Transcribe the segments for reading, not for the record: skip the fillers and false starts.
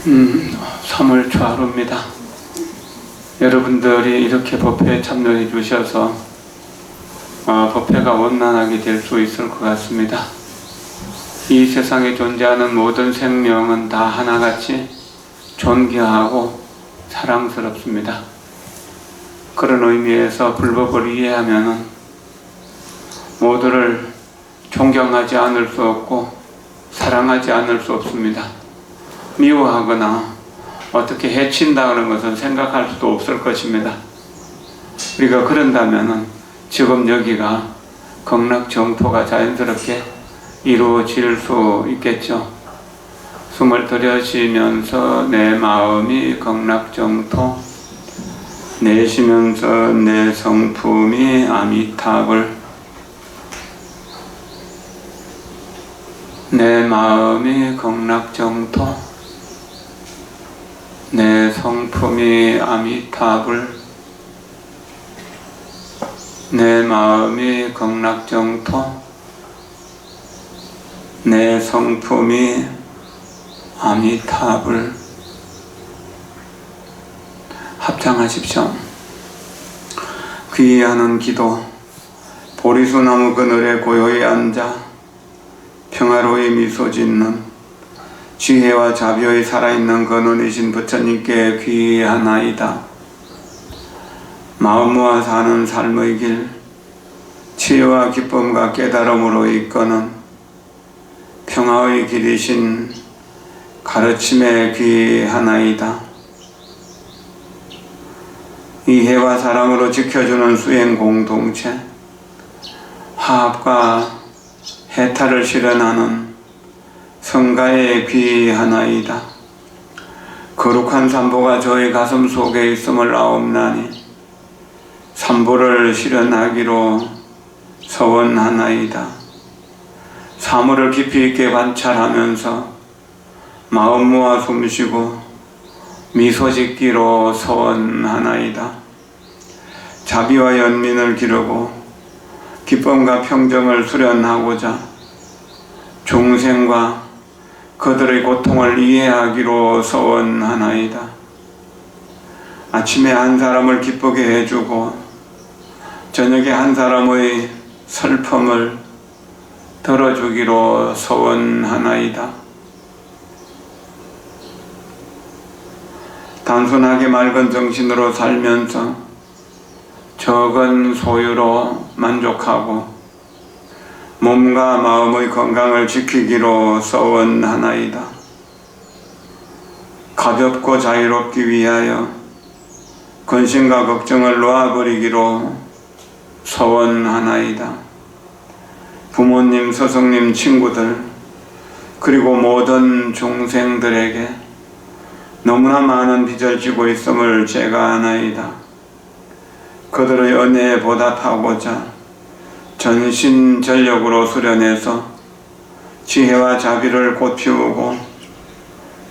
3월 초하루입니다. 여러분들이 이렇게 법회에 참여해 주셔서 법회가 원만하게 될 수 있을 것 같습니다. 이 세상에 존재하는 모든 생명은 다 하나같이 존귀하고 사랑스럽습니다. 그런 의미에서 불법을 이해하면 모두를 존경하지 않을 수 없고 사랑하지 않을 수 없습니다. 미워하거나 어떻게 해친다는 것은 생각할 수도 없을 것입니다. 우리가 그런다면 지금 여기가 극락정토가 자연스럽게 이루어질 수 있겠죠. 숨을 들여쉬면서 내 마음이 극락정토, 내쉬면서 내 성품이 아미타불, 내 마음이 극락정토, 내 성품이 아미타불, 내 마음이 극락정토, 내 성품이 아미타불. 합장하십시오. 귀의하는 기도. 보리수나무 그늘에 고요히 앉아 평화로이 미소 짓는 지혜와 자비의 살아있는 근원이신 부처님께 귀의하나이다. 마음 모아 사는 삶의 길, 치유와 기쁨과 깨달음으로 이끄는 평화의 길이신 가르침에 귀의하나이다. 이해와 사랑으로 지켜주는 수행 공동체, 화합과 해탈을 실현하는 성가에 귀의하나이다. 거룩한 삼보가 저의 가슴 속에 있음을 아옵나니 삼보를 실현하기로 서원하나이다. 사물을 깊이 있게 관찰하면서 마음 모아 숨쉬고 미소 짓기로 서원하나이다. 자비와 연민을 기르고 기쁨과 평정을 수련하고자 중생과 그들의 고통을 이해하기로 서원하나이다. 아침에 한 사람을 기쁘게 해주고 저녁에 한 사람의 슬픔을 들어주기로 서원하나이다. 단순하게 맑은 정신으로 살면서 적은 소유로 만족하고 몸과 마음의 건강을 지키기로 서원하나이다. 가볍고 자유롭기 위하여 근심과 걱정을 놓아버리기로 서원하나이다. 부모님, 스승님, 친구들 그리고 모든 중생들에게 너무나 많은 빚을 지고 있음을 제가 아나이다. 그들의 은혜에 보답하고자 전신전력으로 수련해서 지혜와 자비를 꽃피우고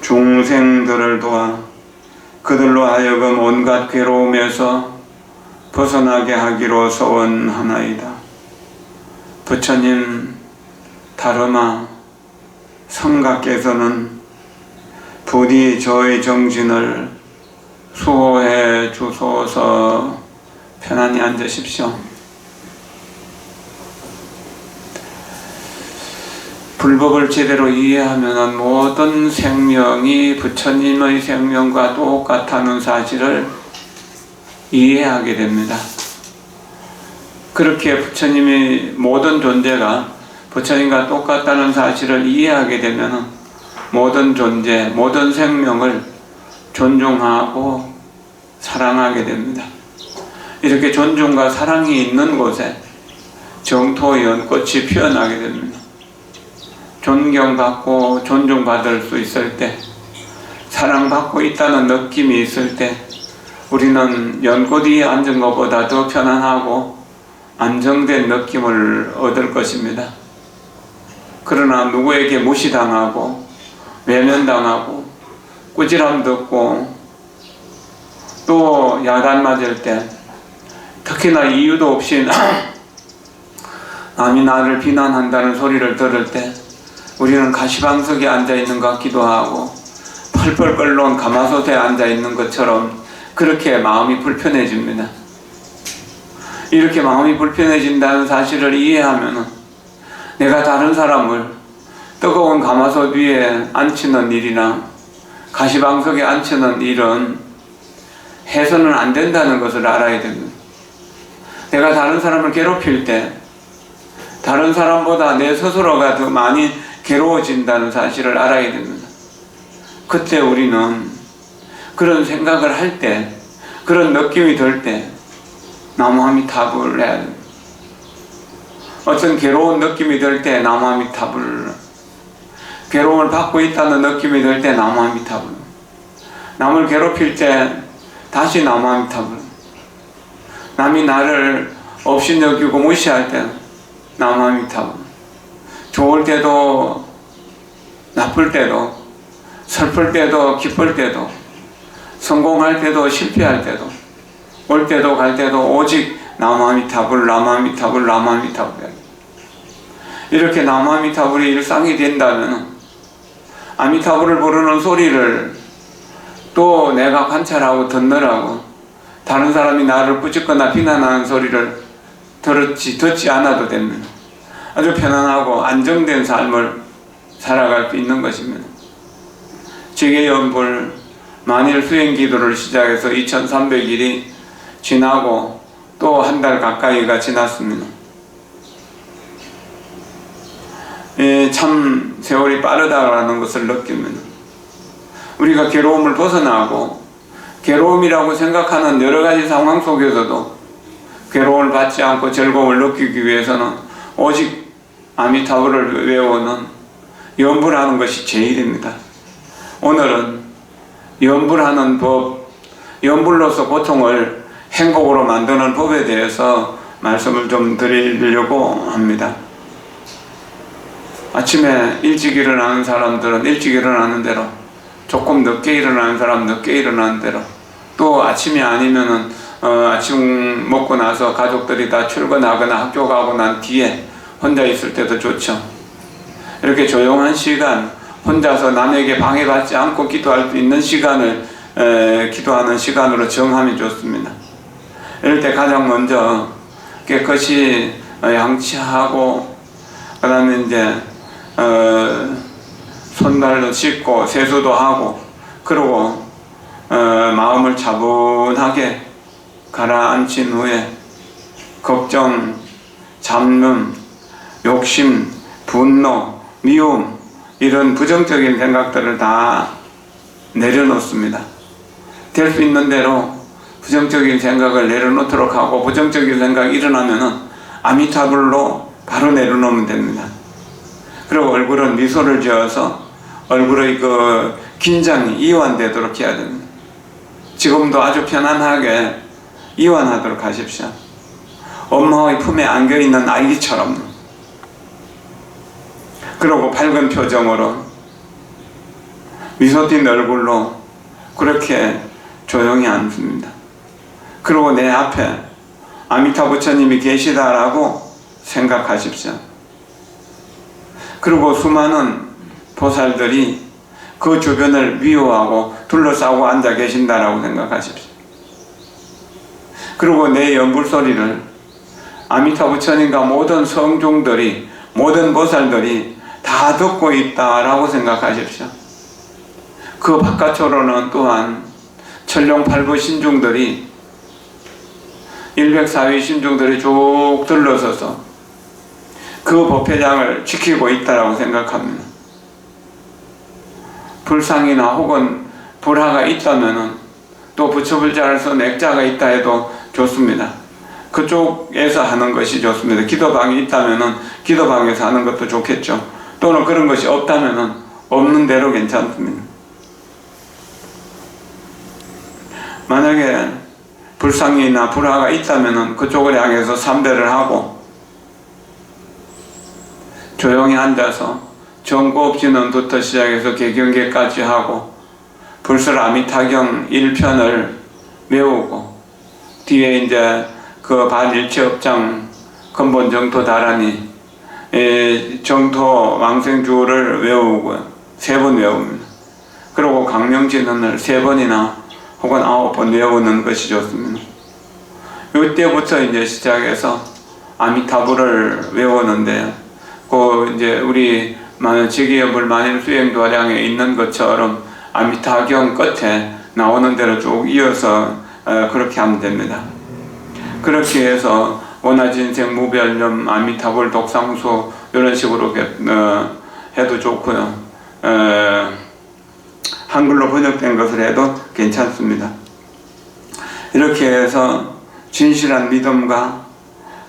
중생들을 도와 그들로 하여금 온갖 괴로움에서 벗어나게 하기로 서원하나이다. 부처님, 다르마, 성가께서는 부디 저의 정신을 수호해 주소서. 편안히 앉으십시오. 불법을 제대로 이해하면 모든 생명이 부처님의 생명과 똑같다는 사실을 이해하게 됩니다. 그렇게 부처님이 모든 존재가 부처님과 똑같다는 사실을 이해하게 되면 모든 존재, 모든 생명을 존중하고 사랑하게 됩니다. 이렇게 존중과 사랑이 있는 곳에 정토의 연꽃이 피어나게 됩니다. 존경받고 존중받을 수 있을 때, 사랑받고 있다는 느낌이 있을 때 우리는 연꽃 위에 앉은 것보다 더 편안하고 안정된 느낌을 얻을 것입니다. 그러나 누구에게 무시당하고 외면당하고 꾸지람 듣고 또 야단 맞을 때, 특히나 이유도 없이 남이 나를 비난한다는 소리를 들을 때 우리는 가시방석에 앉아있는 것 같기도 하고 펄펄 끓는 가마솥에 앉아 있는 것처럼 그렇게 마음이 불편해집니다. 이렇게 마음이 불편해진다는 사실을 이해하면 내가 다른 사람을 뜨거운 가마솥 위에 앉히는 일이나 가시방석에 앉히는 일은 해서는 안 된다는 것을 알아야 됩니다. 내가 다른 사람을 괴롭힐 때 다른 사람보다 내 스스로가 더 많이 괴로워진다는 사실을 알아야 됩니다. 그때 우리는 그런 생각을 할 때, 그런 느낌이 들 때 나무아미타불을 해야 됩니다. 어떤 괴로운 느낌이 들 때 나무아미타불을, 괴로움을 받고 있다는 느낌이 들 때 나무아미타불, 남을 괴롭힐 때 다시 나무아미타불, 남이 나를 없이 여기고 무시할 때 나무아미타불, 좋을 때도 나쁠 때도 슬플 때도 기쁠 때도 성공할 때도 실패할 때도 올 때도 갈 때도 오직 나무아미타불, 나무아미타불, 나무아미타불. 이렇게 나무아미타불이 일상이 된다면 아미타불을 부르는 소리를 또 내가 관찰하고 듣느라고 다른 사람이 나를 꾸짖거나 비난하는 소리를 듣지 않아도 됩니다. 아주 편안하고 안정된 삶을 살아갈 수 있는 것입니다. 지계연불 만일 수행기도를 시작해서 2300일이 지나고 또 한 달 가까이가 지났습니다. 참 세월이 빠르다라는 것을 느낍니다. 우리가 괴로움을 벗어나고 괴로움이라고 생각하는 여러 가지 상황 속에서도 괴로움을 받지 않고 즐거움을 느끼기 위해서는 오직 아미타불을 외우는 연불하는 것이 제일입니다. 오늘은 연불하는 법, 연불로서 고통을 행복으로 만드는 법에 대해서 말씀을 좀 드리려고 합니다. 아침에 일찍 일어나는 사람들은 일찍 일어나는 대로, 조금 늦게 일어나는 사람 늦게 일어나는 대로, 또 아침이 아니면은 아침 먹고 나서 가족들이 다 출근하거나 학교 가고 난 뒤에 혼자 있을 때도 좋죠. 이렇게 조용한 시간, 혼자서 남에게 방해받지 않고 기도할 수 있는 시간을 기도하는 시간으로 정하면 좋습니다. 이럴 때 가장 먼저 깨끗이 양치하고 그 다음에 이제 손발도 씻고 세수도 하고 그러고 마음을 차분하게 가라앉힌 후에 걱정, 잡념, 욕심, 분노, 미움 이런 부정적인 생각들을 다 내려놓습니다. 될 수 있는 대로 부정적인 생각을 내려놓도록 하고 부정적인 생각이 일어나면은 아미타불로 바로 내려놓으면 됩니다. 그리고 얼굴은 미소를 지어서 얼굴의 그 긴장이 이완되도록 해야 됩니다. 지금도 아주 편안하게 이완하도록 하십시오. 엄마의 품에 안겨있는 아이처럼. 그리고 밝은 표정으로 미소 띤 얼굴로 그렇게 조용히 앉습니다. 그리고 내 앞에 아미타 부처님이 계시다라고 생각하십시오. 그리고 수많은 보살들이 그 주변을 미워하고 둘러싸고 앉아 계신다라고 생각하십시오. 그리고 내 연불소리를 아미타 부처님과 모든 성중들이, 모든 보살들이 다 듣고 있다라고 생각하십시오. 그 바깥으로는 또한 천룡팔부 신중들이 104위 신중들이 쭉 둘러서서 그 법회장을 지키고 있다라고 생각합니다. 불상이나 혹은 불화가 있다면은 또 부처불자로서 액자가 있다 해도 좋습니다. 그쪽에서 하는 것이 좋습니다. 기도방이 있다면은 기도방에서 하는 것도 좋겠죠. 또는 그런 것이 없다면은 없는 대로 괜찮습니다. 만약에 불상이나 불화가 있다면은 그쪽을 향해서 삼배를 하고 조용히 앉아서 정고 없이는부터 시작해서 개경계까지 하고 불설 아미타경 1편을 외우고 뒤에 이제 그 반일체업장 근본 정토 다라니 정토 왕생주를 외우고요. 3번 외웁니다. 그리고 강명진언을 3번이나 혹은 9번 외우는 것이 좋습니다. 이때부터 이제 시작해서 아미타불을 외우는데요. 그 이제 우리 직위연불 만일수행도량에 있는 것처럼 아미타경 끝에 나오는 대로 쭉 이어서 그렇게 하면 됩니다. 그렇게 해서 원하진생 무별념 아미타불 독상수 이런 식으로 해도 좋고요. 한글로 번역된 것을 해도 괜찮습니다. 이렇게 해서 진실한 믿음과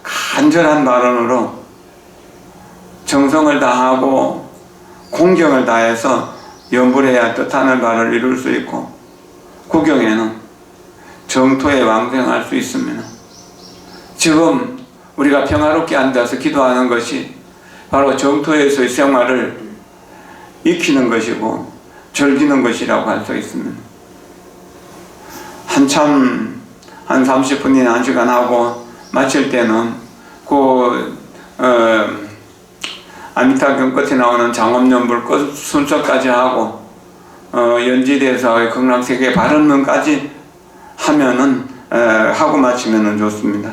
간절한 발언으로 정성을 다하고 공경을 다해서 연불해야 뜻하는 바를 이룰 수 있고, 구경에는 정토에 왕생할 수 있습니다. 지금 우리가 평화롭게 앉아서 기도하는 것이 바로 정토에서의 생활을 익히는 것이고 즐기는 것이라고 할 수 있습니다. 한참 한 30분이나 1시간 하고 마칠 때는 아미타경 끝에 나오는 장엄연불 끝 순서까지 하고 연지대에서의 극락세계 발언문까지 하면은 하고 마치면은 좋습니다.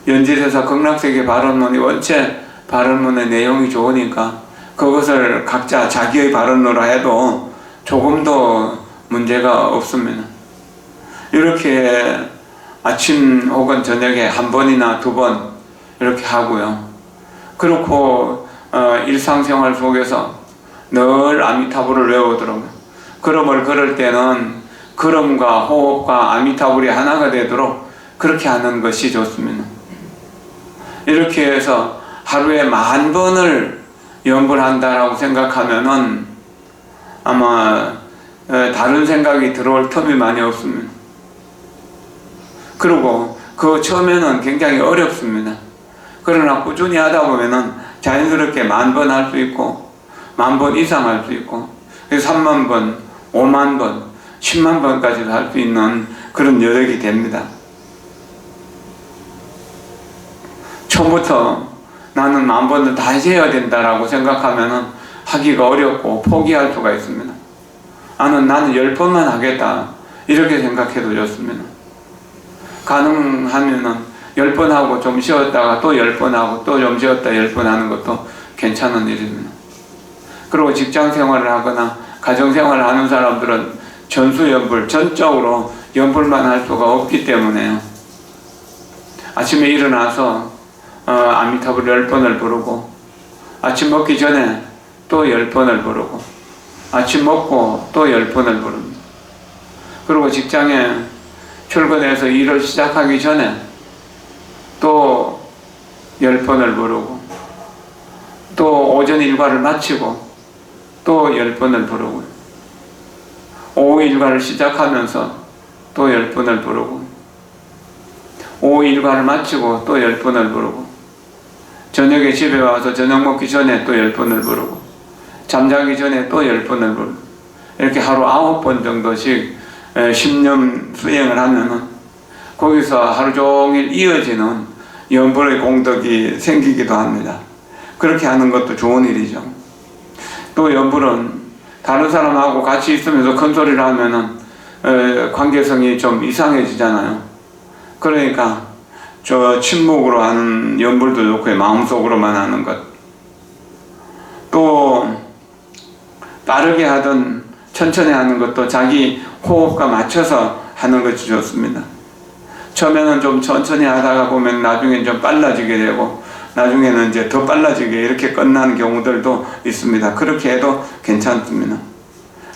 연지대에서 극락세계 발언문이 원체 발언문의 내용이 좋으니까 그것을 각자 자기의 발언으로 해도 조금도 문제가 없습니다. 이렇게 아침 혹은 저녁에 1번이나 2번 이렇게 하고요. 그렇고 일상생활 속에서 늘 아미타불을 외우도록, 걸음을 걸을 때는 걸음과 호흡과 아미타불이 하나가 되도록 그렇게 하는 것이 좋습니다. 이렇게 해서 하루에 10,000번을 연불한다라고 생각하면은 아마 다른 생각이 들어올 틈이 많이 없습니다. 그리고 그 처음에는 굉장히 어렵습니다. 그러나 꾸준히 하다 보면은 자연스럽게 10,000번 할 수 있고 10,000번 이상 할 수 있고 30,000번, 50,000번, 100,000번까지도 할 수 있는 그런 여력이 됩니다. 처음부터 나는 10,000번을 다 해야 된다라고 생각하면은 하기가 어렵고 포기할 수가 있습니다. 나는 10번만 하겠다 이렇게 생각해도 좋습니다. 가능하면은 10번 하고 좀 쉬었다가 또 10번 하고 또 좀 쉬었다 10번 하는 것도 괜찮은 일입니다. 그리고 직장 생활을 하거나 가정 생활을 하는 사람들은 전수연불, 전적으로 연불만 할 수가 없기 때문에요. 아침에 일어나서 아미타불 10번을 부르고, 아침 먹기 전에 또 10번을 부르고, 아침 먹고 또 10번을 부릅니다. 그리고 직장에 출근해서 일을 시작하기 전에 또 10번을 부르고, 또 오전 일과를 마치고 또 10번을 부르고, 오후 일과를 시작하면서 또 10번을 부르고, 오후 일과를 마치고 또 10번을 부르고, 저녁에 집에 와서 저녁 먹기 전에 또 10번을 부르고, 잠자기 전에 또 10번을 부르고, 이렇게 하루 9번 정도씩 10년 수행을 하면은 거기서 하루 종일 이어지는 연불의 공덕이 생기기도 합니다. 그렇게 하는 것도 좋은 일이죠. 또 연불은 다른 사람하고 같이 있으면서 큰 소리를 하면은 관계성이 좀 이상해지잖아요. 그러니까 침묵으로 하는 연불도 좋고 마음속으로만 하는 것, 또 빠르게 하든 천천히 하는 것도 자기 호흡과 맞춰서 하는 것이 좋습니다. 처음에는 좀 천천히 하다가 보면 나중엔 좀 빨라지게 되고, 나중에는 이제 더 빨라지게 이렇게 끝나는 경우들도 있습니다. 그렇게 해도 괜찮습니다.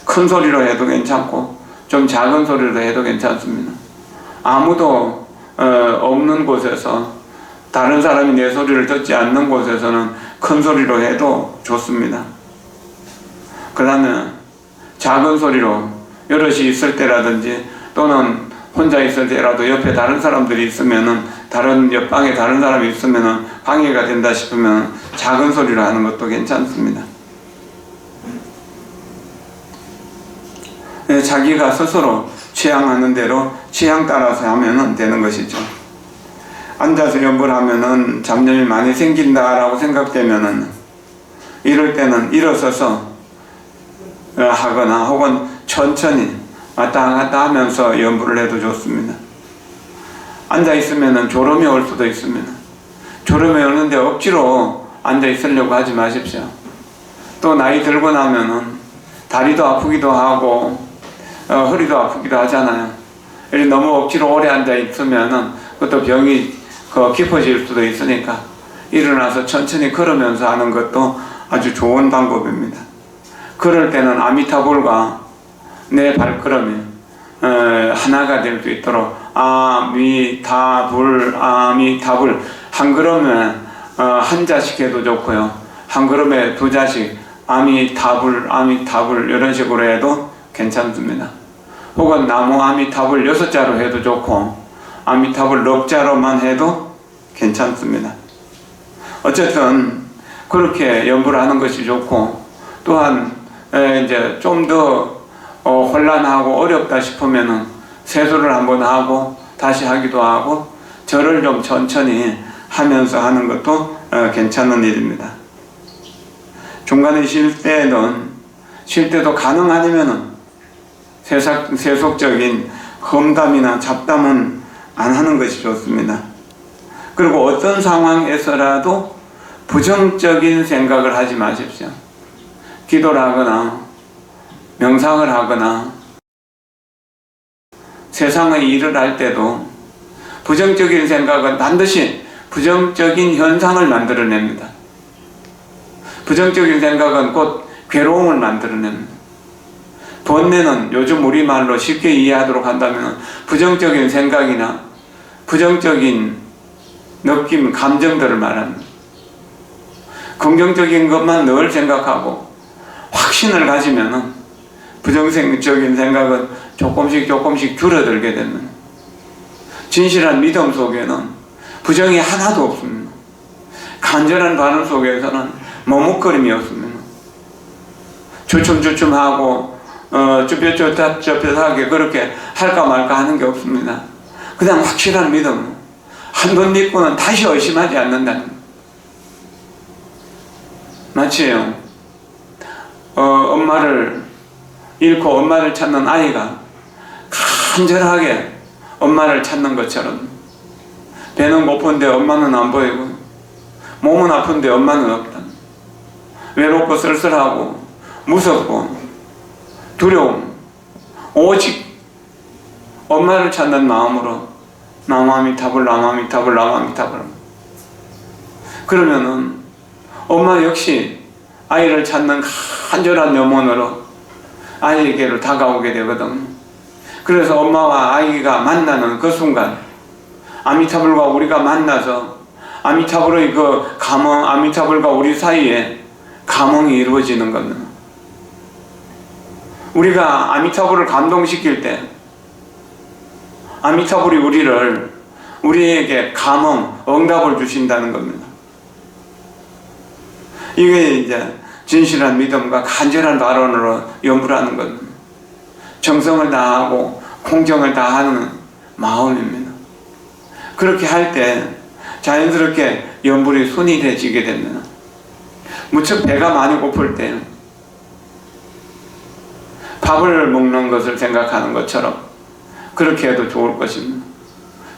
큰 소리로 해도 괜찮고 좀 작은 소리로 해도 괜찮습니다. 아무도 없는 곳에서, 다른 사람이 내 소리를 듣지 않는 곳에서는 큰 소리로 해도 좋습니다. 그 다음에 작은 소리로 여럿이 있을 때라든지 또는 혼자 있을 때라도 옆에 다른 사람들이 있으면은, 다른 옆방에 다른 사람이 있으면은 방해가 된다 싶으면 작은 소리로 하는 것도 괜찮습니다. 자기가 스스로 취향하는 대로 취향 따라서 하면은 되는 것이죠. 앉아서 연불하면은 잡념이 많이 생긴다라고 생각되면은 이럴 때는 일어서서 하거나 혹은 천천히 왔다 갔다 하면서 연부를 해도 좋습니다. 앉아있으면 졸음이 올 수도 있습니다. 졸음이 오는데 억지로 앉아있으려고 하지 마십시오. 또 나이 들고 나면은 다리도 아프기도 하고 허리도 아프기도 하잖아요. 너무 억지로 오래 앉아있으면은 그것도 병이 깊어질 수도 있으니까 일어나서 천천히 걸으면서 하는 것도 아주 좋은 방법입니다. 걸을 때는 아미타불과 내 발걸음이 하나가 될 수 있도록 아미타불 아미타불 한 걸음에 한 자씩 해도 좋고요. 한 걸음에 두 자씩 아미타불 아미타불 이런 식으로 해도 괜찮습니다. 혹은 나무 아미타불 6자로 해도 좋고 아미타불 넉 자로만 해도 괜찮습니다. 어쨌든 그렇게 연부를 하는 것이 좋고, 또한 이제 좀 더 혼란하고 어렵다 싶으면은 세수를 한번 하고 다시 하기도 하고 절을 좀 천천히 하면서 하는 것도 괜찮은 일입니다. 중간에 쉴 때도 가능 아니면은 세속적인 험담이나 잡담은 안 하는 것이 좋습니다. 그리고 어떤 상황에서라도 부정적인 생각을 하지 마십시오. 기도를 하거나 명상을 하거나 세상의 일을 할 때도 부정적인 생각은 반드시 부정적인 현상을 만들어냅니다. 부정적인 생각은 곧 괴로움을 만들어냅니다. 번뇌는 요즘 우리말로 쉽게 이해하도록 한다면 부정적인 생각이나 부정적인 느낌, 감정들을 말합니다. 긍정적인 것만 늘 생각하고 확신을 가지면 부정적인 생각은 조금씩 줄어들게 됩니다. 진실한 믿음 속에는 부정이 하나도 없습니다. 간절한 발언 속에서는 머뭇거림이 없습니다. 주춤주춤하고 쭈뼛쭈뼛하게 그렇게 할까 말까 하는 게 없습니다. 그냥 확실한 믿음, 한 번 믿고는 다시 의심하지 않는다는 거예요. 마치요, 엄마를 잃고 엄마를 찾는 아이가 간절하게 엄마를 찾는 것처럼, 배는 고픈데 엄마는 안 보이고 몸은 아픈데 엄마는 없다. 외롭고 쓸쓸하고 무섭고 두려움, 오직 엄마를 찾는 마음으로 나마미타불 나마미타불 나마미타불. 그러면은 엄마 역시 아이를 찾는 간절한 염원으로 아이에게로 다가오게 되거든. 그래서 엄마와 아이가 만나는 그 순간 아미타불과 우리가 만나서 아미타불의 그 감흥, 아미타불과 우리 사이에 감흥이 이루어지는 겁니다. 우리가 아미타불을 감동시킬 때 아미타불이 우리에게 감흥, 응답을 주신다는 겁니다. 이게 이제 진실한 믿음과 간절한 발언으로 연부를 하는 겁니다. 정성을 다하고 공정을 다하는 마음입니다. 그렇게 할 때 자연스럽게 연불이 순이해지게 됩니다. 무척 배가 많이 고플 때 밥을 먹는 것을 생각하는 것처럼 그렇게 해도 좋을 것입니다.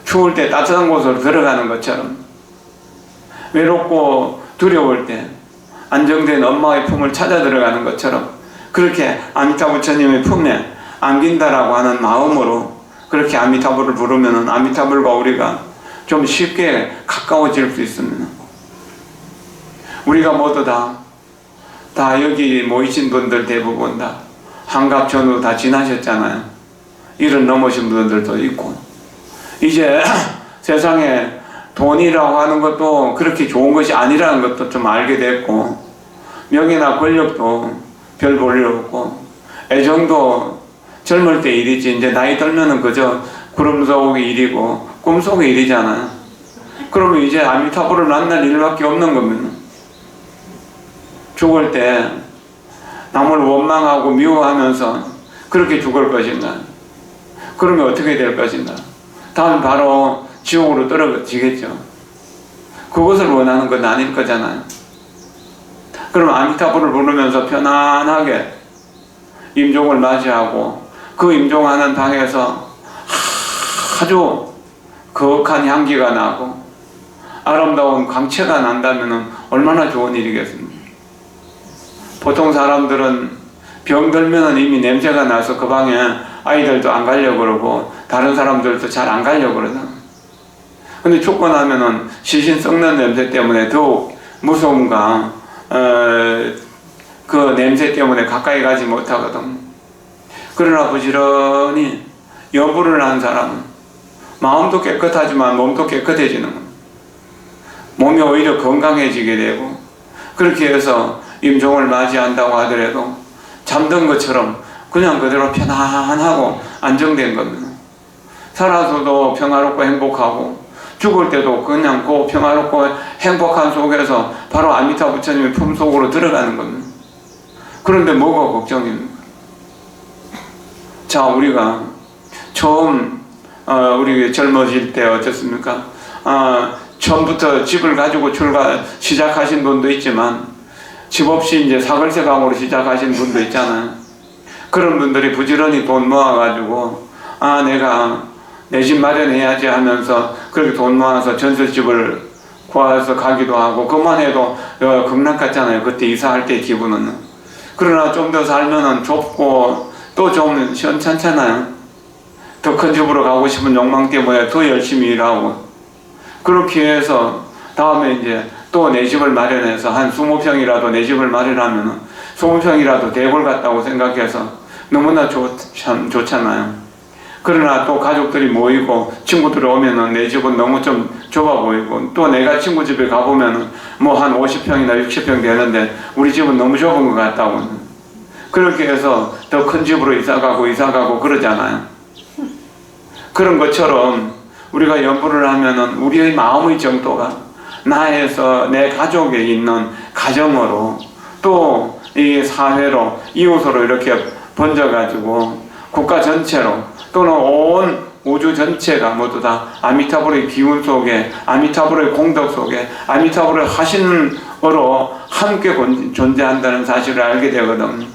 추울 때 따뜻한 곳으로 들어가는 것처럼, 외롭고 두려울 때 안정된 엄마의 품을 찾아 들어가는 것처럼 그렇게 아미타불 부처님의 품에 안긴다라고 하는 마음으로 그렇게 아미타불을 부르면 아미타불과 우리가 좀 쉽게 가까워질 수 있습니다. 우리가 모두 다 여기 모이신 분들 대부분 다 한갑 전후 다 지나셨잖아요. 일은 넘으신 분들도 있고, 이제 세상에 돈이라고 하는 것도 그렇게 좋은 것이 아니라는 것도 좀 알게 됐고, 명예나 권력도 별 볼일 없고, 애정도 젊을 때 일이지 이제 나이 들면은 그저 구름 속의 일이고 꿈속의 일이잖아요. 그러면 이제 아미타불을 만날 일밖에 없는 겁니다. 죽을 때 남을 원망하고 미워하면서 그렇게 죽을 것인가? 그러면 어떻게 될 것인가? 다음 바로 지옥으로 떨어지겠죠. 그것을 원하는 건 아닐 거잖아요. 그럼 아미타불을 부르면서 편안하게 임종을 맞이하고 그 임종하는 방에서 아주 거룩한 향기가 나고 아름다운 광채가 난다면 얼마나 좋은 일이겠습니까? 보통 사람들은 병들면 이미 냄새가 나서 그 방에 아이들도 안 가려고 그러고 다른 사람들도 잘 안 가려고 그러잖아. 근데 죽고 나면은 시신 썩는 냄새 때문에 더욱 무서움과 그 냄새 때문에 가까이 가지 못하거든. 그러나 부지런히 연부를 한 사람은 마음도 깨끗하지만 몸도 깨끗해지는 겁니다. 몸이 오히려 건강해지게 되고, 그렇게 해서 임종을 맞이한다고 하더라도 잠든 것처럼 그냥 그대로 편안하고 안정된 겁니다. 살아서도 평화롭고 행복하고 죽을 때도 그냥 그 평화롭고 행복한 속에서 바로 아미타 부처님의 품속으로 들어가는 겁니다. 그런데 뭐가 걱정입니까? 자, 우리가 처음 우리 젊어질 때 어떻습니까? 처음부터 집을 가지고 시작하신 분도 있지만 집 없이 이제 사글세 방으로 시작하신 분도 있잖아요. 그런 분들이 부지런히 돈 모아가지고 내가 내 집 마련해야지 하면서 그렇게 돈 모아서 전셋집을 구해서 가기도 하고, 그만 해도 극락 같잖아요. 그때 이사할 때 기분은. 그러나 좀 더 살면은 좁고 또 좀 시원찮잖아요. 더 큰 집으로 가고 싶은 욕망 때문에 더 열심히 일하고, 그렇게 해서 다음에 이제 또 내 집을 마련해서 한 20평이라도 내 집을 마련하면은 20평이라도 대골 같다고 생각해서 너무나 참 좋잖아요. 그러나 또 가족들이 모이고 친구들이 오면은 내 집은 너무 좀 좁아 보이고, 또 내가 친구 집에 가보면은 뭐 한 50평이나 60평 되는데 우리 집은 너무 좁은 것 같다고. 그렇게 해서 더 큰 집으로 이사가고 그러잖아요. 그런 것처럼 우리가 연부를 하면은 우리의 마음의 정도가 나에서 내 가족에 있는 가정으로 또 이 사회로 이웃으로 이렇게 번져가지고 국가 전체로 또는 온 우주 전체가 모두 다 아미타불의 기운 속에, 아미타불의 공덕 속에, 아미타불의 화신으로 함께 존재한다는 사실을 알게 되거든.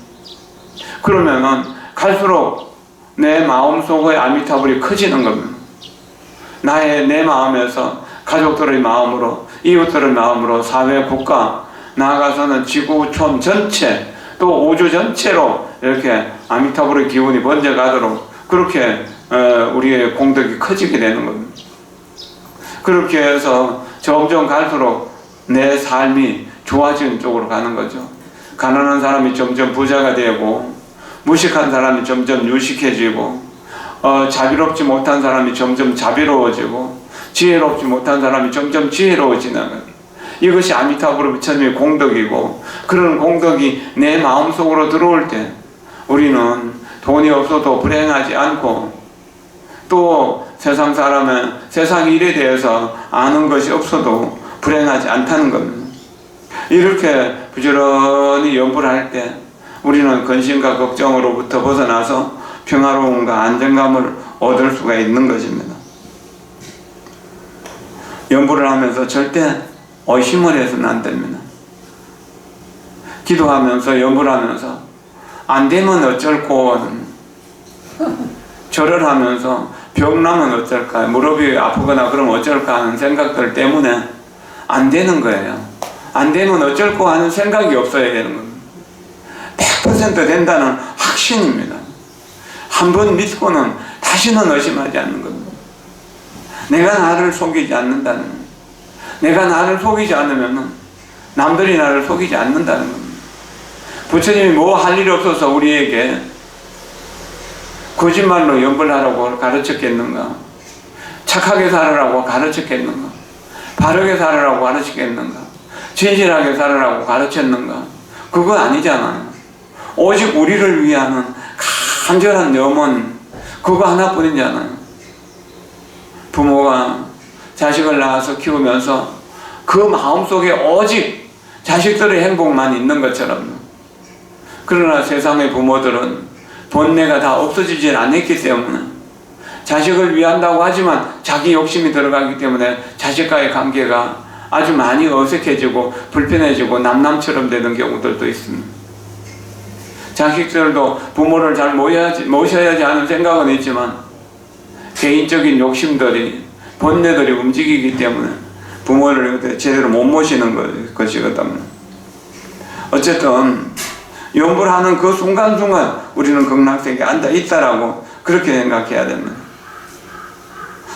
그러면은 갈수록 내 마음속의 아미타불이 커지는 겁니다. 내 마음에서 가족들의 마음으로, 이웃들의 마음으로, 사회, 국가, 나아가서는 지구촌 전체, 또 우주 전체로 이렇게 아미타불의 기운이 번져가도록 그렇게 우리의 공덕이 커지게 되는 겁니다. 그렇게 해서 점점 갈수록 내 삶이 좋아지는 쪽으로 가는 거죠. 가난한 사람이 점점 부자가 되고, 무식한 사람이 점점 유식해지고, 자비롭지 못한 사람이 점점 자비로워지고, 지혜롭지 못한 사람이 점점 지혜로워지는 거예요. 이것이 아미타불 부처님의 공덕이고, 그런 공덕이 내 마음속으로 들어올 때 우리는 돈이 없어도 불행하지 않고, 또 세상 사람은 세상 일에 대해서 아는 것이 없어도 불행하지 않다는 겁니다. 이렇게 부지런히 연부를 할 때 우리는 근심과 걱정으로부터 벗어나서 평화로움과 안정감을 얻을 수가 있는 것입니다. 연부를 하면서 절대 의심을 해서는 안 됩니다. 기도하면서 연부를 하면서 안 되면 어쩔꼬, 절을 하면서 병나면 어쩔까, 무릎이 아프거나 그러면 어쩔까 하는 생각들 때문에 안 되는 거예요. 안 되면 어쩔꼬 하는 생각이 없어야 되는 겁니다. 100% 된다는 확신입니다. 한 번 믿고는 다시는 의심하지 않는 겁니다. 내가 나를 속이지 않는다는 겁니다. 내가 나를 속이지 않으면 남들이 나를 속이지 않는다는 겁니다. 부처님이 뭐 할 일이 없어서 우리에게 거짓말로 연불하라고 가르쳤겠는가? 착하게 살으라고 가르쳤겠는가? 바르게 살으라고 가르쳤겠는가? 진실하게 살으라고 가르쳤는가? 그거 아니잖아요. 오직 우리를 위하는 간절한 염원, 그거 하나뿐이잖아요. 부모가 자식을 낳아서 키우면서 그 마음속에 오직 자식들의 행복만 있는 것처럼, 그러나 세상의 부모들은 본내가 다 없어지질 않았기 때문에 자식을 위한다고 하지만 자기 욕심이 들어가기 때문에 자식과의 관계가 아주 많이 어색해지고 불편해지고 남남처럼 되는 경우들도 있습니다. 자식들도 부모를 잘 모셔야지 하는 생각은 있지만 개인적인 욕심들이 본뇌들이 움직이기 때문에 부모를 제대로 못 모시는 것이거든요. 어쨌든 연불 하는 그 순간순간 우리는 극락세계에 앉아 있다라고 그렇게 생각해야 됩니다.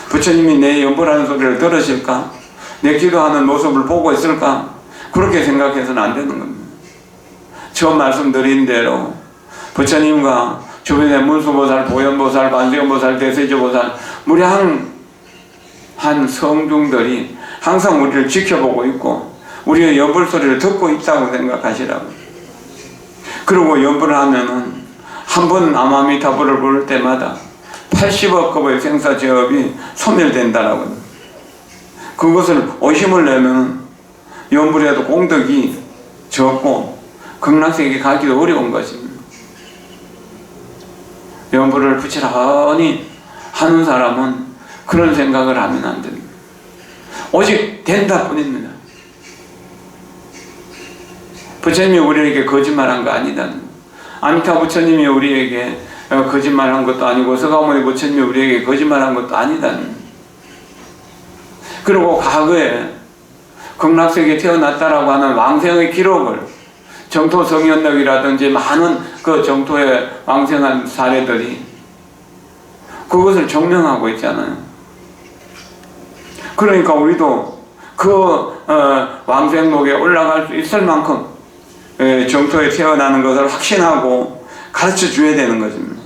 부처님이 내 연불하는 소리를 들으실까? 내 기도하는 모습을 보고 있을까? 그렇게 생각해서는 안 되는 겁니다. 처음 말씀드린 대로 부처님과 주변의 문수보살, 보현보살, 관세음보살, 대세조보살 무량한 성중들이 항상 우리를 지켜보고 있고 우리의 연불 소리를 듣고 있다고 생각하시라고. 그리고 연불을 하면은 한 번 아마미타불을 부를 때마다 80억 급의 생사제업이 소멸된다라고. 그것을 의심을 내면 연불에도 공덕이 적고 극락세계에 가기도 어려운 것입니다. 연불을 부지런히 하는 사람은 그런 생각을 하면 안 됩니다. 오직 된다 뿐입니다. 부처님이 우리에게 거짓말한 거 아니다. 아미타 부처님이 우리에게 거짓말한 것도 아니고 서가모니 부처님이 우리에게 거짓말한 것도 아니다. 그리고 과거에 극락세계에 태어났다라고 하는 왕생의 기록을 정토 성현덕이라든지 많은 그 정토에 왕생한 사례들이 그것을 증명하고 있잖아요. 그러니까 우리도 그 왕생록에 올라갈 수 있을 만큼 정토에 태어나는 것을 확신하고 가르쳐 줘야 되는 것입니다.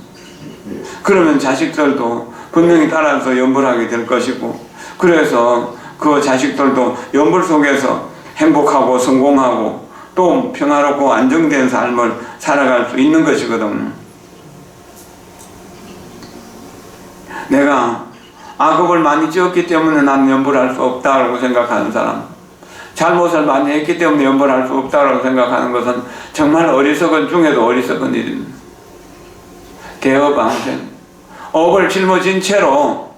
그러면 자식들도 분명히 따라서 연불하게 될 것이고, 그래서 그 자식들도 연불 속에서 행복하고 성공하고 또 평화롭고 안정된 삶을 살아갈 수 있는 것이거든요. 내가 악업을 많이 지었기 때문에 나는 연불할 수 없다고 생각하는 사람, 잘못을 많이 했기 때문에 연불할 수 없다고 생각하는 것은 정말 어리석은 중에도 어리석은 일입니다. 대업왕생, 업을 짊어진 채로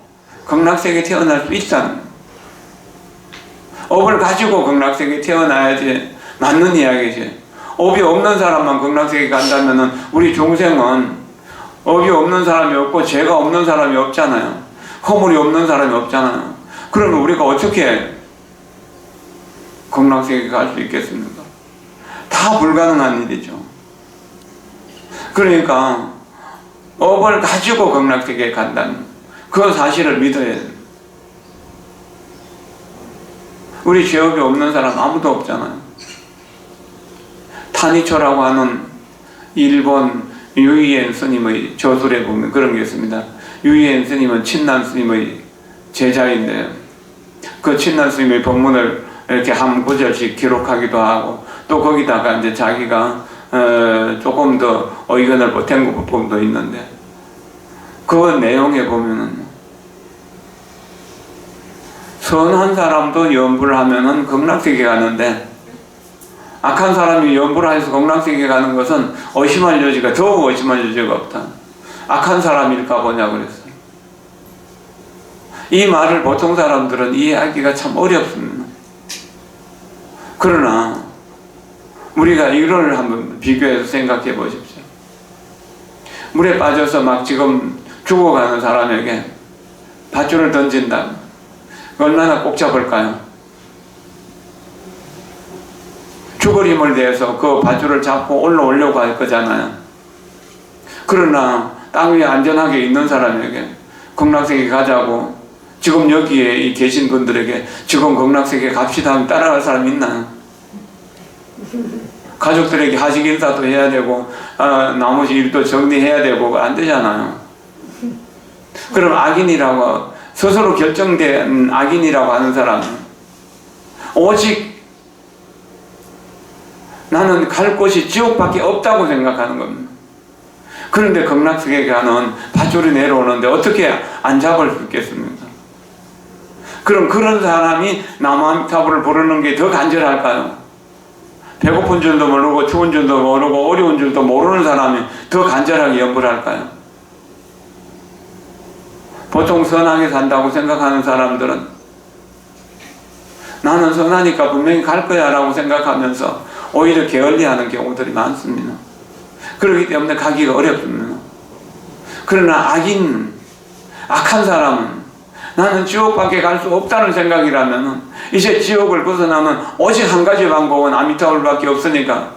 극락세계에 태어날 수 있다는, 업을 가지고 극락세계에 태어나야지 맞는 이야기지. 업이 없는 사람만 극락세계에 간다면 우리 중생은 업이 없는 사람이 없고 죄가 없는 사람이 없잖아요. 허물이 없는 사람이 없잖아요. 그러면 우리가 어떻게 극락세계에 갈 수 있겠습니까? 다 불가능한 일이죠. 그러니까 업을 가지고 극락세계에 간다는 그 사실을 믿어야 돼요. 우리 죄업이 없는 사람 아무도 없잖아요. 타니초라고 하는 일본 유이엔 스님의 저술에 보면 그런 게 있습니다. 유이엔 스님은 친난 스님의 제자인데요. 그 친난 스님의 법문을 이렇게 한 구절씩 기록하기도 하고, 또 거기다가 이제 자기가 조금 더 의견을 보탠 부분도 있는데, 그 내용에 보면은 선한 사람도 연불을 하면은 극락세계에 가는데, 악한 사람이 연불을 해서 극락세계에 가는 것은 의심할 여지가, 더욱 의심할 여지가 없다. 악한 사람일까 보냐 그랬어요. 이 말을 보통 사람들은 이해하기가 참 어렵습니다. 그러나 우리가 이걸 한번 비교해서 생각해 보십시오. 물에 빠져서 막 지금 죽어가는 사람에게 밧줄을 던진다. 얼마나 꼭 잡을까요? 죽을 힘을 내서 그 밧줄을 잡고 올라오려고 할 거잖아요. 그러나 땅 위에 안전하게 있는 사람에게 극락세계 가자고, 지금 여기에 계신 분들에게 지금 극락세계 갑시다 하면 따라갈 사람 있나요? 가족들에게 하식 인사도 해야 되고 나머지 일도 정리해야 되고 안 되잖아요. 그럼 악인이라고, 스스로 결정된 악인이라고 하는 사람은 오직 나는 갈 곳이 지옥밖에 없다고 생각하는 겁니다. 그런데 극락세계에 가는 밧줄이 내려오는데 어떻게 안 잡을 수 있겠습니까? 그럼 그런 사람이 나무아미타불을 부르는 게 더 간절할까요? 배고픈 줄도 모르고 추운 줄도 모르고 어려운 줄도 모르는 사람이 더 간절하게 연불할까요? 보통 선하게 산다고 생각하는 사람들은 나는 선하니까 분명히 갈 거야 라고 생각하면서 오히려 게을리하는 경우들이 많습니다. 그렇기 때문에 가기가 어렵습니다. 그러나 악한 사람은 나는 지옥밖에 갈 수 없다는 생각이라면 이제 지옥을 벗어나면 오직 한 가지 방법은 아미타불밖에 없으니까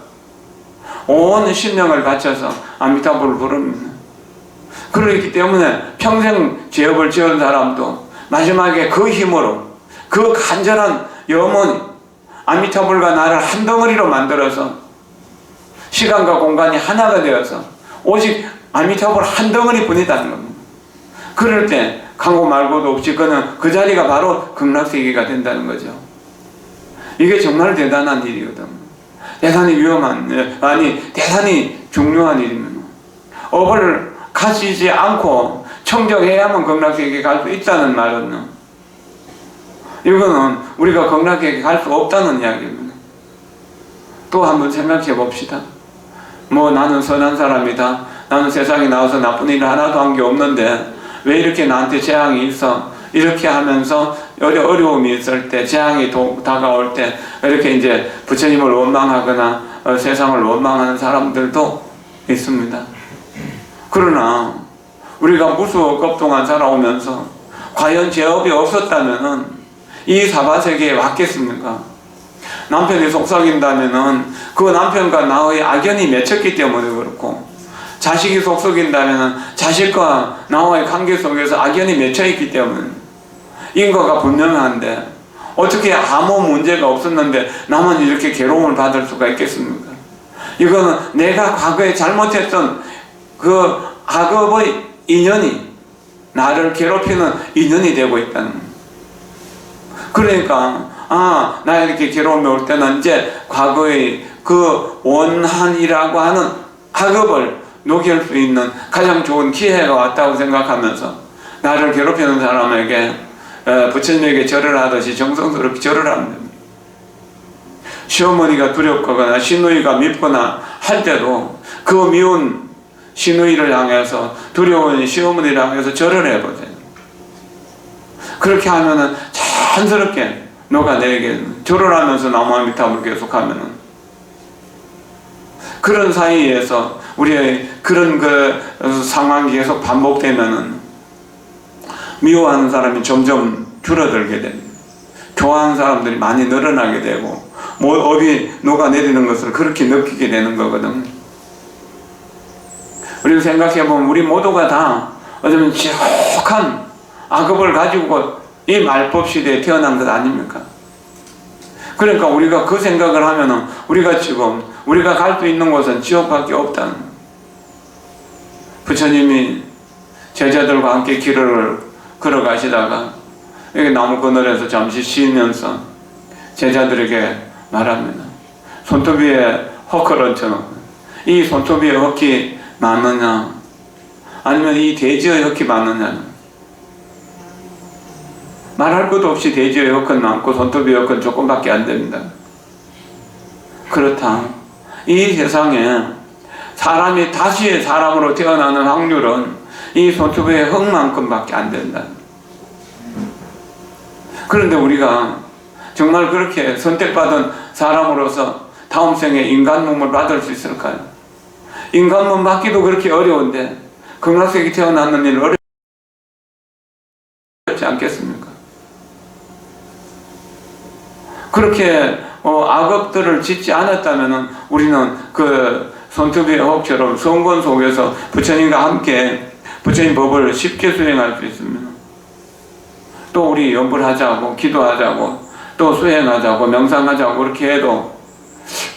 온 심령을 바쳐서 아미타불을 부릅니다. 그렇기 때문에 평생 죄업을 지은 사람도 마지막에 그 힘으로 그 간절한 염원이 아미타불과 나를 한 덩어리로 만들어서 시간과 공간이 하나가 되어서 오직 아미타불 한 덩어리뿐이다는 겁니다. 그럴 때 강고 말고도 없이 그는 그 자리가 바로 극락세계가 된다는 거죠. 이게 정말 대단한 일이거든. 대단히 대단히 중요한 일입니다. 업을 가지지 않고 청정해야만 극락세계에 갈 수 있다는 말은 이거는 우리가 극락세계에 갈 수 없다는 이야기입니다. 또 한번 생각해 봅시다. 나는 선한 사람이다. 나는 세상에 나와서 나쁜 일을 하나도 한 게 없는데 왜 이렇게 나한테 재앙이 있어? 이렇게 하면서 어려움이 있을 때, 재앙이 다가올 때 이렇게 이제 부처님을 원망하거나 세상을 원망하는 사람들도 있습니다. 그러나 우리가 무수억 급 동안 살아오면서 과연 죄업이 없었다면은 이 사바세계에 왔겠습니까? 남편이 속썩인다면은 그 남편과 나의 악연이 맺혔기 때문에 그렇고, 자식이 속썩인다면 자식과 나와의 관계 속에서 악연이 맺혀있기 때문에 인과가 분명한데 어떻게 아무 문제가 없었는데 나만 이렇게 괴로움을 받을 수가 있겠습니까? 이거는 내가 과거에 잘못했던 그 악업의 인연이 나를 괴롭히는 인연이 되고 있다는 거예요. 그러니까 나 이렇게 괴로움이 올 때는 이제 과거의 그 원한이라고 하는 악업을 녹일 수 있는 가장 좋은 기회가 왔다고 생각하면서 나를 괴롭히는 사람에게 부처님에게 절을 하듯이 정성스럽게 절을 하면 됩니다. 시어머니가 두렵거나 시누이가 밉거나 할 때도 그 미운 시누이를 향해서, 두려운 시어머니를 향해서 절을 해보세요. 그렇게 하면은 자연스럽게 녹아내리게, 절을 하면서 나무아미타불을 계속하면은 그런 사이에서 우리의 그런 상황이 계속 반복되면은 미워하는 사람이 점점 줄어들게 됩니다. 좋아하는 사람들이 많이 늘어나게 되고 업이 녹아내리는 것을 그렇게 느끼게 되는 거거든. 우리가 생각해보면 우리 모두가 다 어쩌면 지독한 악업을 가지고 이 말법 시대에 태어난 것 아닙니까? 그러니까 우리가 그 생각을 하면은 우리가 갈 수 있는 곳은 지옥밖에 없다는 거예요. 부처님이 제자들과 함께 길을 걸어가시다가 여기 나무 그늘에서 잠시 쉬면서 제자들에게 말합니다. 손톱 위에 헛을 얹혀놓고 이 손톱 위에 헛이 많느냐 아니면 이 대지의 헛이 많느냐. 말할 것도 없이 대지의 헛은 많고 손톱 위의 헛은 조금밖에 안 됩니다. 그렇다. 이 세상에 사람이 다시 사람으로 태어나는 확률은 이 손톱의 흙만큼밖에 안 된다. 그런데 우리가 정말 그렇게 선택받은 사람으로서 다음 생에 인간 몸을 받을 수 있을까요? 인간 몸 받기도 그렇게 어려운데 극락세계에 태어나는 일 어렵지 않겠습니까? 그렇게 악업들을 짓지 않았다면 우리는 그 손톱의 흙처럼 성권 속에서 부처님과 함께 부처님 법을 쉽게 수행할 수 있습니다. 또 우리 연불 하자고 기도하자고 또 수행하자고 명상하자고 그렇게 해도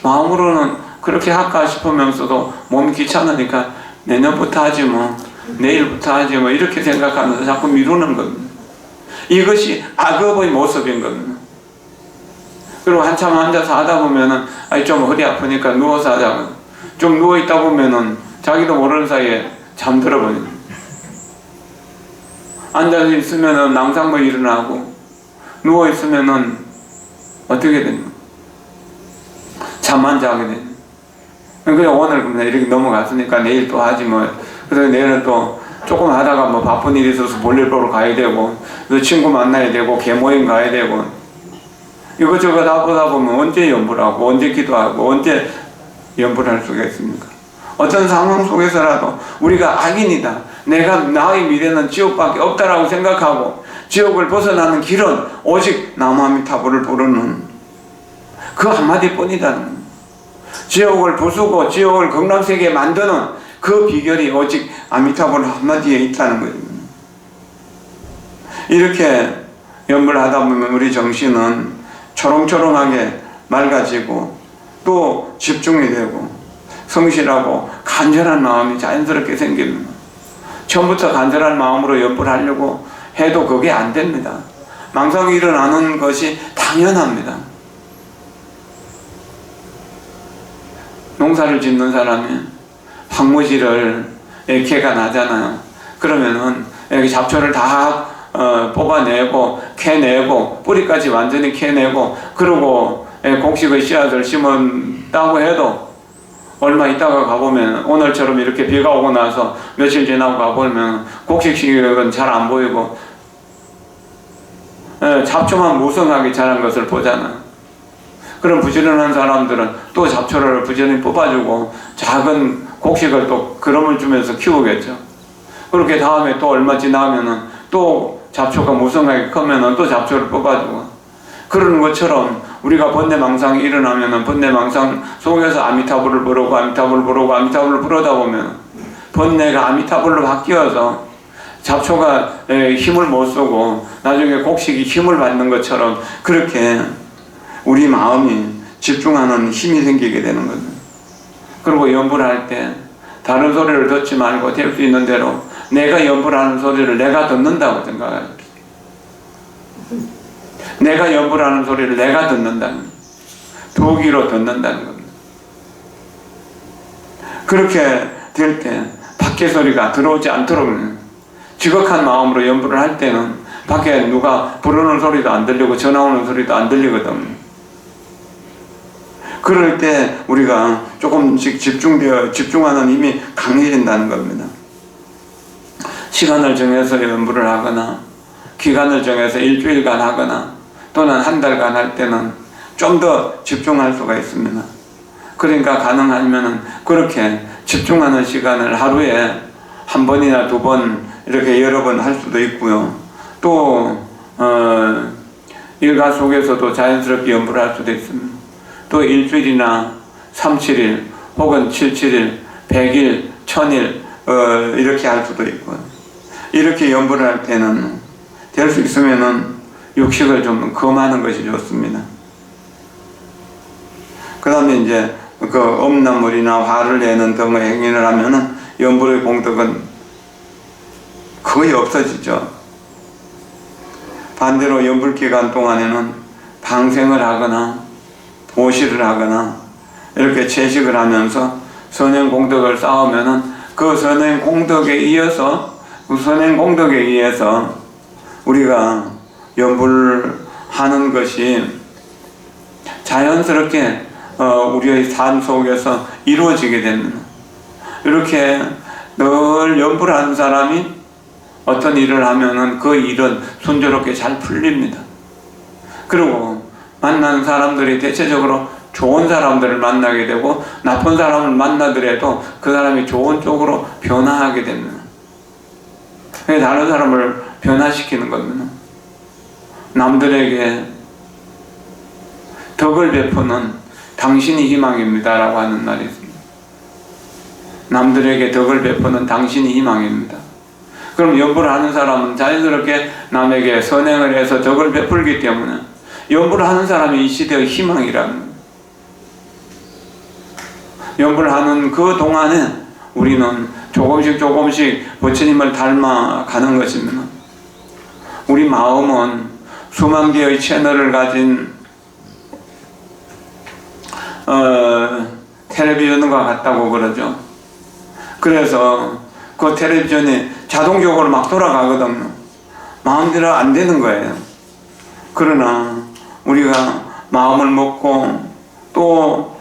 마음으로는 그렇게 할까 싶으면서도 몸이 귀찮으니까 내년부터 하지 뭐 내일부터 하지 뭐 이렇게 생각하면서 자꾸 미루는 겁니다. 이것이 악업의 모습인 겁니다. 그리고 한참 앉아서 하다 보면은 좀 허리 아프니까 누워서 하자고 좀 누워있다 보면은 자기도 모르는 사이에 잠들어 버립니다. 앉아서 있으면은 낭상도 일어나고 누워있으면은 어떻게 됩니까? 잠만 자게 됩니다. 그냥 오늘 이렇게 넘어갔으니까 내일 또 하지 뭐. 그래서 내일은 또 조금 하다가 뭐 바쁜 일이 있어서 볼일 보러 가야 되고 또 친구 만나야 되고 개모임 가야 되고 이것저것 다 보다 보면 언제 연불하고 언제 기도하고 언제 연불할 수가 있습니까? 어떤 상황 속에서라도 우리가 악인이다, 내가 나의 미래는 지옥밖에 없다라고 생각하고 지옥을 벗어나는 길은 오직 나무아미타불을 부르는 그 한마디뿐이다는 거예요. 지옥을 부수고 지옥을 극락세계에 만드는 그 비결이 오직 아미타불 한마디에 있다는 거예요. 이렇게 연불을 하다 보면 우리 정신은 초롱초롱하게 맑아지고 또 집중이 되고 성실하고 간절한 마음이 자연스럽게 생깁니다. 처음부터 간절한 마음으로 연불하려고 해도 그게 안 됩니다. 망상이 일어나는 것이 당연합니다. 농사를 짓는 사람이 황무지를 개가 나잖아요. 그러면은 여기 잡초를 다 뽑아내고 캐내고 뿌리까지 완전히 캐내고 그러고 곡식의 씨앗을 심었다고 해도 얼마 있다가 가보면 오늘처럼 이렇게 비가 오고 나서 며칠 지나고 가보면 곡식은 잘 안 보이고 잡초만 무성하게 자란 것을 보잖아요. 그럼 부지런한 사람들은 또 잡초를 부지런히 뽑아주고 작은 곡식을 또 그름을 주면서 키우겠죠. 그렇게 다음에 또 얼마 지나면은 또 잡초가 무성하게 크면은 또 잡초를 뽑아주고 그러는 것처럼 우리가 번뇌망상이 일어나면은 번뇌망상 속에서 아미타불을 부르고 아미타불을 부르고 아미타불을 부르다 보면 번뇌가 아미타불로 바뀌어서 잡초가 힘을 못 쓰고 나중에 곡식이 힘을 받는 것처럼 그렇게 우리 마음이 집중하는 힘이 생기게 되는 거죠. 그리고 연불을 할 때 다른 소리를 듣지 말고 될 수 있는 대로 내가 연불하는 소리를 내가 듣는다고 생각해요. 내가 연불하는 소리를 내가 듣는다는 거예요. 두 귀로 듣는다는 겁니다. 그렇게 될 때 밖에 소리가 들어오지 않도록 지극한 마음으로 연불을 할 때는 밖에 누가 부르는 소리도 안 들리고 전화 오는 소리도 안 들리거든요. 그럴 때 우리가 조금씩 집중하는 힘이 강해진다는 겁니다. 시간을 정해서 연불을 하거나 기간을 정해서 일주일간 하거나 또는 한 달간 할 때는 좀 더 집중할 수가 있습니다. 그러니까 가능하면 그렇게 집중하는 시간을 하루에 한 번이나 두 번 이렇게 여러 번 할 수도 있고요. 또 일과 속에서도 자연스럽게 연불을 할 수도 있습니다. 또 일주일이나 3, 7일 혹은 7, 7일, 100일, 1000일 이렇게 할 수도 있고요. 이렇게 연불을 할 때는 될 수 있으면은 육식을 좀 금하는 것이 좋습니다. 그 다음에 이제 그 음란물이나 화를 내는 등의 행위를 하면은 연불의 공덕은 거의 없어지죠. 반대로 연불 기간 동안에는 방생을 하거나 보시를 하거나 이렇게 채식을 하면서 선행 공덕을 쌓으면은 그 선행 공덕에 의해서 우리가 연불하는 것이 자연스럽게 우리의 삶 속에서 이루어지게 됩니다. 이렇게 늘 연불하는 사람이 어떤 일을 하면은 그 일은 순조롭게 잘 풀립니다. 그리고 만나는 사람들이 대체적으로 좋은 사람들을 만나게 되고 나쁜 사람을 만나더라도 그 사람이 좋은 쪽으로 변화하게 됩니다. 다른 사람을 변화시키는 겁니다. 남들에게 덕을 베푸는 당신이 희망입니다 라고 하는 말이 있습니다. 남들에게 덕을 베푸는 당신이 희망입니다. 그럼 연불을 하는 사람은 자연스럽게 남에게 선행을 해서 덕을 베풀기 때문에 연불을 하는 사람이 이 시대의 희망이라는 거예요. 연불을 하는 그 동안에 우리는 조금씩 부처님을 닮아가는 것입니다. 우리 마음은 수만 개의 채널을 가진 텔레비전과 같다고 그러죠. 그래서 그 텔레비전이 자동적으로 막 돌아가거든요. 마음대로 안 되는 거예요. 그러나 우리가 마음을 먹고 또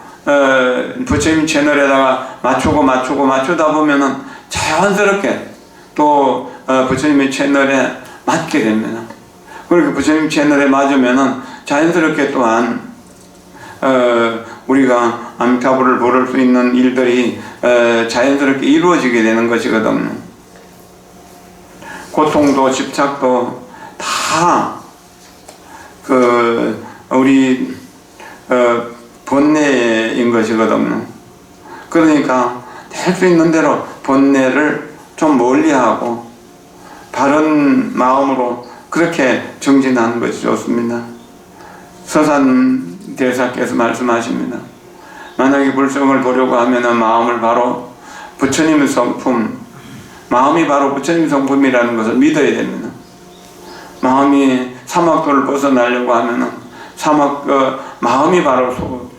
부처님 채널에다가 맞추다 보면은 자연스럽게 또 부처님의 채널에 맞게 됩니다. 그렇게 부처님 채널에 맞으면은 자연스럽게 또한 우리가 아미타불을 부를 수 있는 일들이 자연스럽게 이루어지게 되는 것이거든요. 고통도 집착도 다 우리 번뇌인 것이거든요. 그러니까 될 수 있는 대로 번뇌를 좀 멀리하고 바른 마음으로 그렇게 정진하는 것이 좋습니다. 서산 대사께서 말씀하십니다. 만약에 불성을 보려고 하면 마음을 바로 부처님의 성품, 마음이 바로 부처님 성품이라는 것을 믿어야 됩니다. 마음이 사막도를 벗어나려고 하면 마음이 바로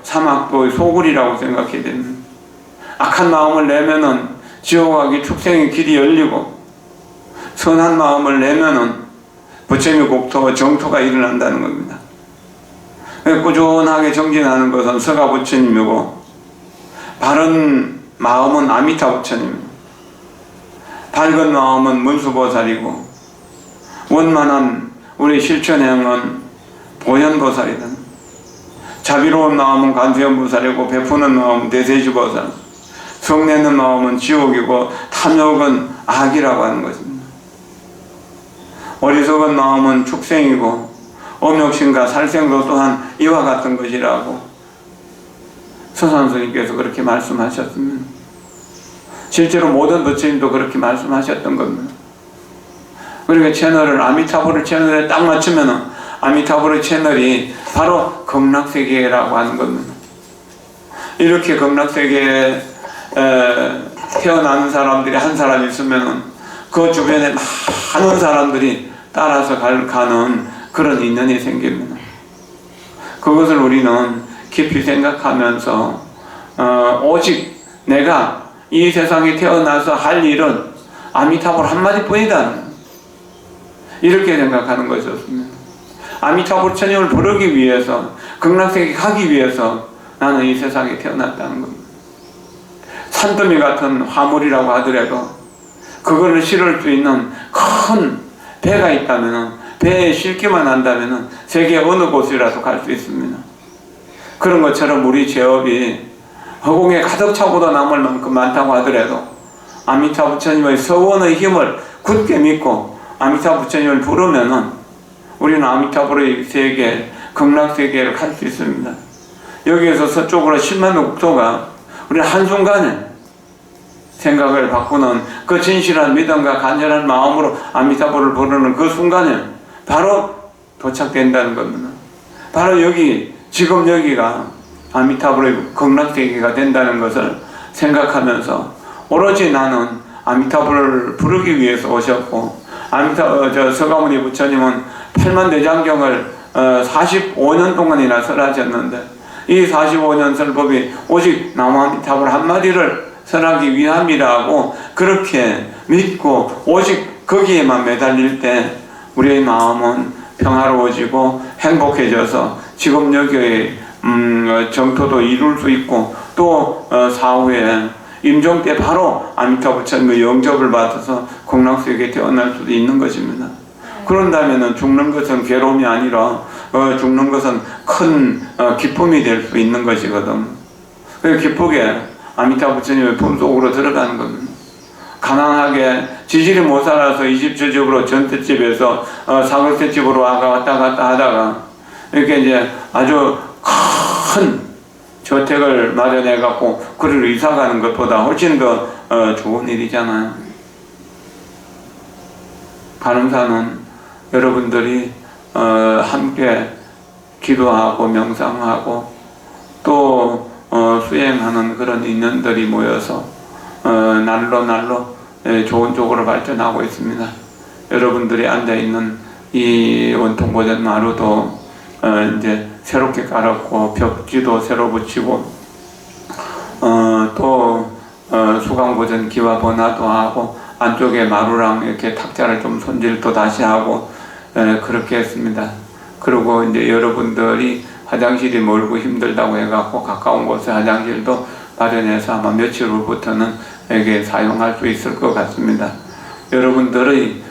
사막도의 소굴이라고 생각해야 됩니다. 악한 마음을 내면은 지옥 가기 축생의 길이 열리고, 선한 마음을 내면은 부처님의 국토, 정토가 일어난다는 겁니다. 꾸준하게 정진하는 것은 서가 부처님이고, 바른 마음은 아미타 부처님입니다. 밝은 마음은 문수보살이고, 원만한 우리 실천행은 보현보살이다. 자비로운 마음은 관세음보살이고, 베푸는 마음은 대세지보살, 성내는 마음은 지옥이고, 탐욕은 악이라고 하는 것입니다. 어리석은 마음은 축생이고, 엄욕심과 살생도 또한 이와 같은 것이라고 서산스님께서 그렇게 말씀하셨습니다. 실제로 모든 부처님도 그렇게 말씀하셨던 겁니다. 그러니까 채널을 아미타불을 채널에 딱 맞추면은 아미타불의 채널이 바로 극락세계라고 하는 겁니다. 이렇게 극락세계에 태어나는 사람들이 한 사람 있으면은 그 주변에 많은 사람들이 따라서 가는 그런 인연이 생깁니다. 그것을 우리는 깊이 생각하면서 오직 내가 이 세상에 태어나서 할 일은 아미타불 한마디뿐이다, 이렇게 생각하는 것이었습니다. 아미타불 부처님을 부르기 위해서, 극락세계 가기 위해서 나는 이 세상에 태어났다는 겁니다. 산더미 같은 화물이라고 하더라도 그거를 실을 수 있는 큰 배가 있다면, 배에 싣기만 한다면 세계 어느 곳이라도 갈 수 있습니다. 그런 것처럼 우리 제업이 허공에 가득 차고도 남을 만큼 많다고 하더라도 아미타 부처님의 서원의 힘을 굳게 믿고 아미타 부처님을 부르면은 우리는 아미타불의 세계, 극락세계를 갈 수 있습니다. 여기에서 서쪽으로 10만 국토가 우리는 한순간에 생각을 바꾸는 그 진실한 믿음과 간절한 마음으로 아미타불을 부르는 그 순간에 바로 도착된다는 겁니다. 바로 지금 여기가 아미타불의 극락세계가 된다는 것을 생각하면서 오로지 나는 아미타불을 부르기 위해서 오셨고, 서가모니 부처님은 8만대장경을 45년 동안이나 설하셨는데, 이 45년 설법이 오직 나무 아미타불 한마디를 설하기 위함이라고 그렇게 믿고 오직 거기에만 매달릴 때 우리의 마음은 평화로워지고 행복해져서 지금 여기의 정토도 이룰 수 있고, 또 사후에 임종 때 바로 아미타 부처님의 영접을 받아서 극락세계에 태어날 수도 있는 것입니다. 그런다면 죽는 것은 괴로움이 아니라 죽는 것은 큰 기쁨이 될 수 있는 것이거든. 기쁘게 아미타 부처님의 품속으로 들어가는 겁니다. 가난하게 지질이 못 살아서 이 집 저 집으로 전셋집에서 사글셋집으로 왔다 갔다 하다가 이렇게 이제 아주 큰 저택을 마련해 갖고 그를 이사 가는 것보다 훨씬 더 좋은 일이잖아요. 간음사는 여러분들이 함께 기도하고 명상하고 또 수행하는 그런 인연들이 모여서 날로 좋은 쪽으로 발전하고 있습니다. 여러분들이 앉아있는 이 원통보전 마루도 이제 새롭게 깔았고, 벽지도 새로 붙이고, 또 수강보전 기와 번화도 하고, 안쪽에 마루랑 이렇게 탁자를 좀 손질도 다시 하고, 그렇게 했습니다. 그리고 이제 여러분들이 화장실이 멀고 힘들다고 해갖고 가까운 곳에 화장실도 마련해서 아마 며칠 후부터는 이게 사용할 수 있을 것 같습니다. 여러분들의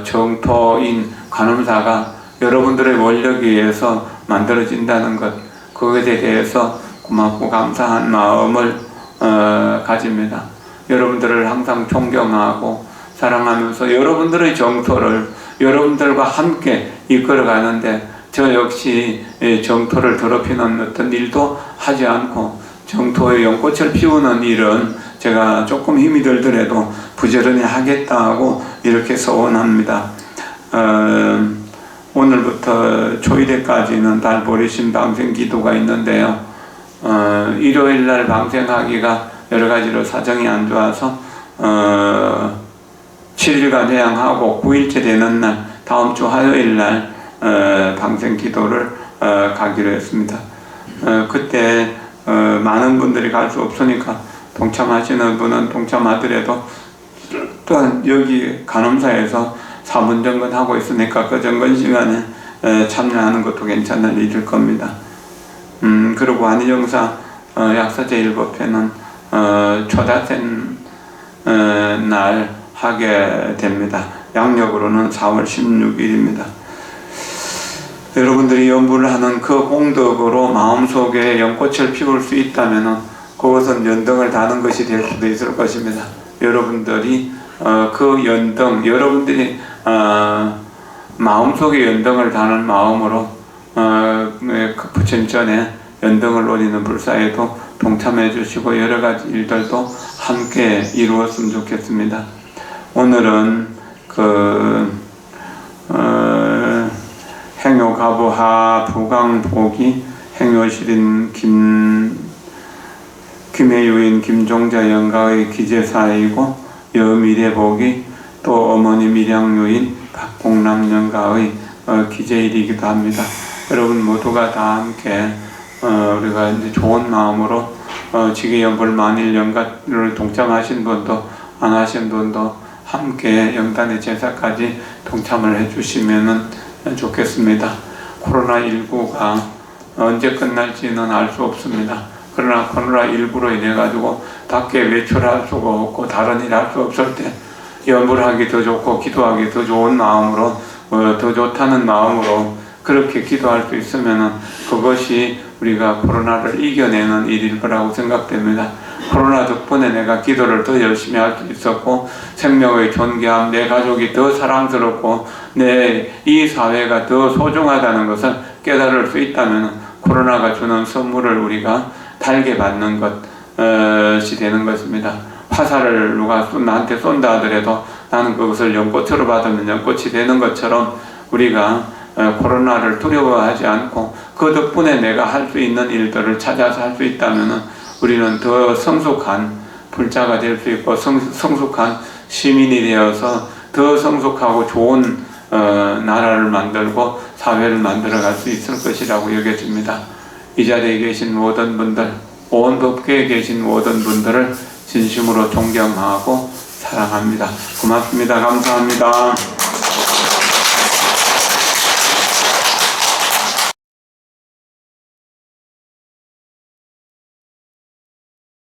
정토인 간음사가 여러분들의 원력에 의해서 만들어진다는 것, 그것에 대해서 고맙고 감사한 마음을 가집니다. 여러분들을 항상 존경하고 사랑하면서 여러분들의 정토를 여러분들과 함께 이끌어가는데 저 역시 정토를 더럽히는 어떤 일도 하지 않고 정토의 연꽃을 피우는 일은 제가 조금 힘이 들더라도 부지런히 하겠다 고 이렇게 서원합니다. 오늘부터 초일에까지는 달 보리신 방생 기도가 있는데요. 일요일날 방생하기가 여러가지로 사정이 안 좋아서 7일간 해양하고 9일째 되는 날 다음 주 화요일날 방생 기도를 가기로 했습니다. 그때 많은 분들이 갈 수 없으니까 동참하시는 분은 동참하더라도 또한 여기 간호사에서 4분 정근 하고 있으니까 그 정근 시간에 참여하는 것도 괜찮은 일일 겁니다. 그리고 한의정사 약사제 일법회는 초다센 날 하게 됩니다. 양력으로는 4월 16일입니다. 여러분들이 연부를 하는 그 공덕으로 마음속에 연꽃을 피울 수 있다면 그것은 연등을 다는 것이 될 수도 있을 것입니다. 여러분들이 그 연등, 여러분들이 마음속에 연등을 다는 마음으로 그 부처님 전에 연등을 올리는 불사에도 동참해 주시고 여러가지 일들도 함께 이루었으면 좋겠습니다. 오늘은 행요가부하 부강보기 행요실인 김혜유인 김종자 영가의 기제사이고 여미래복이 또 어머니 밀양유인 박봉남 영가의 기제일이기도 합니다. 여러분 모두가 다 함께 우리가 이제 좋은 마음으로 지계연불 만일 연가를 동참하신 분도 안 하신 분도 함께 영단의 제사까지 동참을 해주시면 좋겠습니다. 코로나19가 언제 끝날지는 알 수 없습니다. 그러나 코로나19로 인해 가지고 밖에 외출할 수가 없고 다른 일 할 수 없을 때 연불하기 더 좋고 기도하기 더 좋은 마음으로 더 좋다는 마음으로 그렇게 기도할 수 있으면 그것이 우리가 코로나를 이겨내는 일일 거라고 생각됩니다. 코로나 덕분에 내가 기도를 더 열심히 할 수 있었고 생명의 존귀함, 내 가족이 더 사랑스럽고 내 이 사회가 더 소중하다는 것을 깨달을 수 있다면 코로나가 주는 선물을 우리가 달게 받는 것이 되는 것입니다. 화살을 누가 나한테 쏜다 하더라도 나는 그것을 연꽃으로 받으면 연꽃이 되는 것처럼 우리가 코로나를 두려워하지 않고 그 덕분에 내가 할 수 있는 일들을 찾아서 할 수 있다면 우리는 더 성숙한 불자가 될 수 있고 성숙한 시민이 되어서 더 성숙하고 좋은 나라를 만들고 사회를 만들어 갈 수 있을 것이라고 여겨집니다. 이 자리에 계신 모든 분들, 온 법계에 계신 모든 분들을 진심으로 존경하고 사랑합니다. 고맙습니다. 감사합니다.